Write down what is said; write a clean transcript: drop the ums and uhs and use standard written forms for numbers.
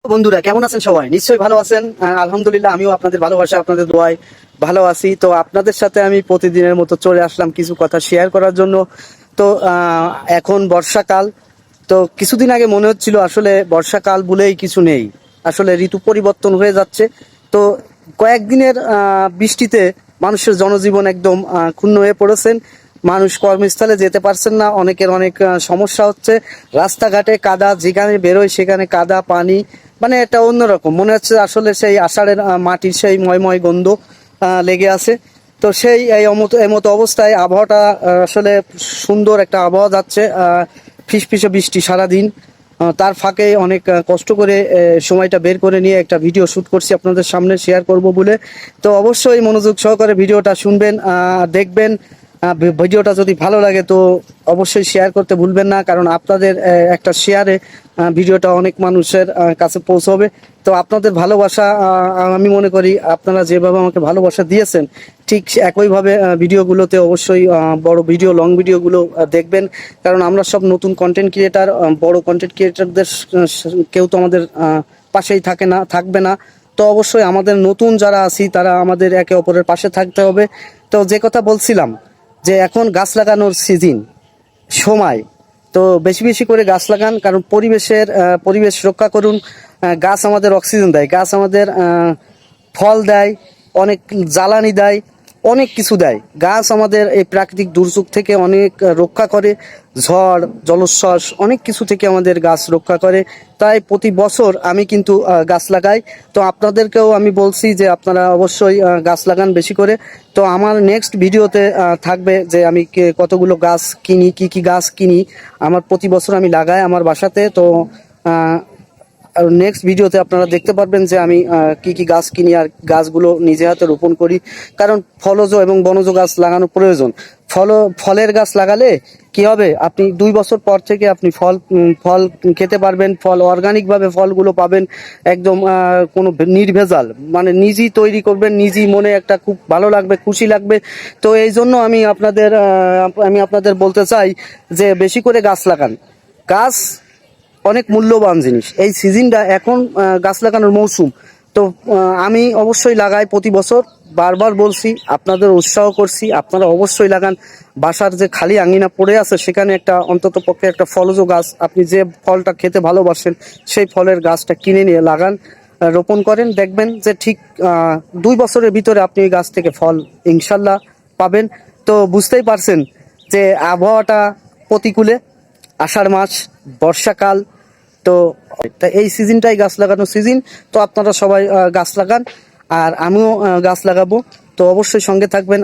বন্ধুরা কেমন আছেন? সবাই নিশ্চয়ই ভালো আছেন। আলহামদুলিল্লাহ আমিও আপনাদের ভালোবাসা আপনাদের দোয়ায় ভালো আছি। তো আপনাদের সাথে আমি প্রতিদিনের মতো চলে আসলাম কিছু কথা শেয়ার করার জন্য। তো এখন বর্ষাকাল। তো কিছুদিন আগে মনে হচ্ছিল আসলে বর্ষাকাল বলেই কিছু নেই, আসলে ঋতু পরিবর্তন হয়ে যাচ্ছে। তো কয়েকদিনের বৃষ্টিতে মানুষের জনজীবন একদম ক্ষুণ্ণ হয়ে পড়েছেন। মানুষ কর্মস্থলে যেতে পারছেন না, অনেকের অনেক সমস্যা হচ্ছে। রাস্তাঘাটে কাদা, যেখানে বেরোয় সেখানে কাদা পানি, মানে এটা অন্যরকম মনে হচ্ছে। আসলে সেই আষাঢ়ের মাটির সেই ময়ময় গন্ধ লেগে আছে। তো সেই এই মতো অবস্থায় আবহাওয়াটা আসলে সুন্দর একটা আবহাওয়া যাচ্ছে। ফিসফিসে বৃষ্টি সারাদিন। তার ফাঁকে অনেক কষ্ট করে সময়টা বের করে নিয়ে একটা ভিডিও শ্যুট করছি আপনাদের সামনে শেয়ার করব বলে। তো অবশ্যই মনোযোগ সহকারে ভিডিওটা শুনবেন, দেখবেন। ভিডিওটা যদি ভালো লাগে তো অবশ্যই শেয়ার করতে ভুলবেন না, কারণ আপনাদের একটা শেয়ারে ভিডিওটা অনেক মানুষের কাছে পৌঁছবে। তো আপনাদের ভালোবাসা, আমি মনে করি আপনারা যেভাবে আমাকে ভালোবাসা দিয়েছেন ঠিক একইভাবে ভিডিওগুলোতে অবশ্যই বড় ভিডিও লং ভিডিওগুলো দেখবেন। কারণ আমরা সব নতুন কন্টেন্ট ক্রিয়েটার, বড় কন্টেন্ট ক্রিয়েটারদের কেউ তো আমাদের পাশেই থাকবে না। তো অবশ্যই আমাদের নতুন যারা আছি তারা আমাদের একে অপরের পাশে থাকতে হবে। তো যে কথা বলছিলাম, যে এখন গাছ লাগানোর সিজন সময়, তো বেশি বেশি করে গাছ লাগান, কারণ পরিবেশ রক্ষা করুন। গাছ আমাদের অক্সিজেন দেয়, গাছ আমাদের ফল দেয়, অনেক জ্বালানি দেয়, অনেক কিছু দেয়। গাছ আমাদের এই প্রাকৃতিক দুর্যোগ থেকে অনেক রক্ষা করে। ঝড় জলোচ্ছ্বাস অনেক কিছু থেকে আমাদের গাছ রক্ষা করে। তাই প্রতি বছর আমি কিন্তু গাছ লাগাই। তো আপনাদেরকেও আমি বলছি যে আপনারা অবশ্যই গাছ লাগান বেশি করে। তো আমার নেক্সট ভিডিওতে থাকবে যে আমি কতগুলো গাছ কিনি, কি কি গাছ কিনি আমার প্রতি বছর আমি লাগাই আমার বাসাতে। তো আর নেক্সট ভিডিওতে আপনারা দেখতে পারবেন যে আমি কি কি গাছ কিনি আর গাছগুলো নিজে হাতে রোপণ করি। কারণ ফলজ এবং বনজ গাছ লাগানো প্রয়োজন। ফলের গাছ লাগালে কি হবে, আপনি 2 বছর পর থেকে আপনি ফল খেতে পারবেন। ফল অর্গানিকভাবে ফলগুলো পাবেন, একদম কোনো নির্ভেজাল, মানে নিজেই তৈরি করবেন, নিজেই মনে একটা খুব ভালো লাগবে, খুশি লাগবে। তো এই জন্য আমি আপনাদের বলতে চাই যে বেশি করে গাছ লাগান। গাছ অনেক মূল্যবান জিনিস। এই সিজনটা এখন গাছ লাগানোর মৌসুম। তো আমি অবশ্যই লাগাই প্রতি বছর। বারবার বলছি, আপনাদের উৎসাহ করছি, আপনারা অবশ্যই লাগান। বাসার যে খালি আঙিনা পড়ে আছে সেখানে একটা অন্তত পক্ষে একটা ফলজ গাছ, আপনি যে ফলটা খেতে ভালোবাসেন সেই ফলের গাছটা কিনে নিয়ে লাগান, রোপণ করেন। দেখবেন যে ঠিক 2 বছরের ভিতরে আপনি এই গাছ থেকে ফল ইনশাল্লাহ পাবেন। তো বুঝতেই পারছেন যে আবহাওয়াটা প্রতিকূলে, আষাঢ় মাস, বর্ষাকাল। তো এই সিজনটাই গাছ লাগানোর সিজন। তো আপনারা সবাই গাছ লাগান, আর আমিও গাছ লাগাবো। তো অবশ্যই সঙ্গে থাকবেন।